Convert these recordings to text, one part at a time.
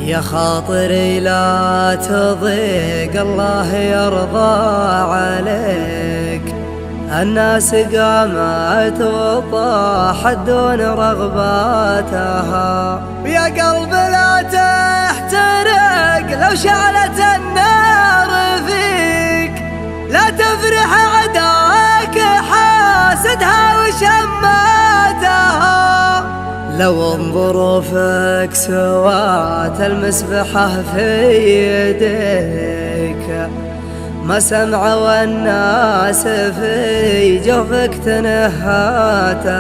يا خاطري لا تضيق الله يرضى عليك، الناس قامت وطاحت دون رغباتها. يا قلب لا تحترق لو شعلت النار فيك، لا تفرح عداك حاسدها وشماتها. لو ظروفك سوات المسبحة في يديك، ما سمعوا الناس في جوفك تنهاتها.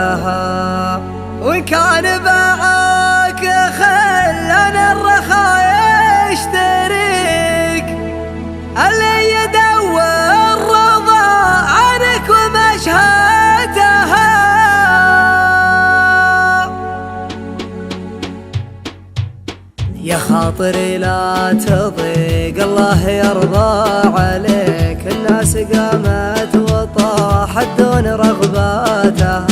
وإن كان باعك خلنا الرخا يشتريك، اللي يدور رضا عنك ومشهاتها. يا خاطري لا تضيق الله يرضى عليك، الناس قامت وطاحت دون رغباتها.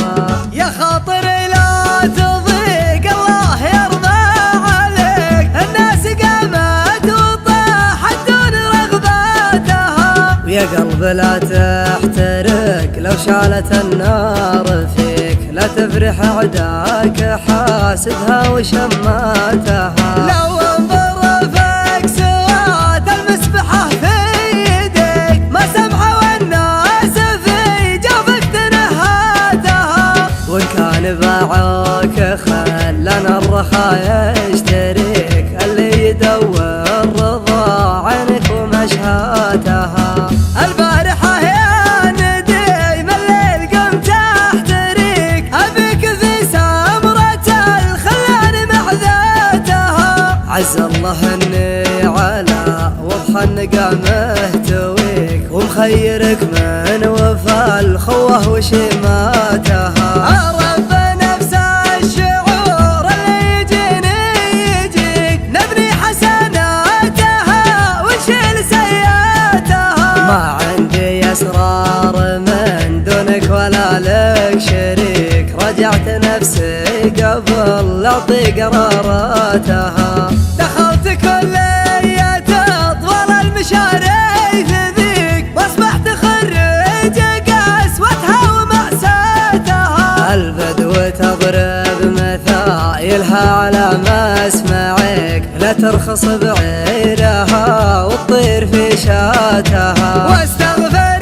يا خاطري لا تضيق الله يرضى عليك، الناس قامت وطاحت دون رغباتها. ويا قلب لا تحترق لو شعلت النار فيك، لا تفرح عداك حاسدها وشماتها. لو ظروفك سوات المسبحة في يديك، ما سمعوا الناس في جوفك تنهاتها. وإن كان باعوك خلنا الرخا يشتريك، اللي يدور رضا عنك ومشهاتها. البارحة يا نديم الليل قمت احتريك، ابيك في سمرة الخلان معذاتها. عز الله اني على وضح النقا مهتويك، ومخيرك من وفا الخوه وشماتها. رب نفس الشعور اللي يجيني يجيك، نبني حسناتها ونشيل سيئاتها. ما عندي اسرار من دونك ولا لك شريك، رجعت نفسي قبل لا اعطي قراراتها. دخلت كلية طول المشاريع ذيك، واصبحت خريج قسوتها ومأساتها. البدو تضرب مثايلها على مسمعك، لا ترخص بعيرها وتطير في شاتها. واستغفر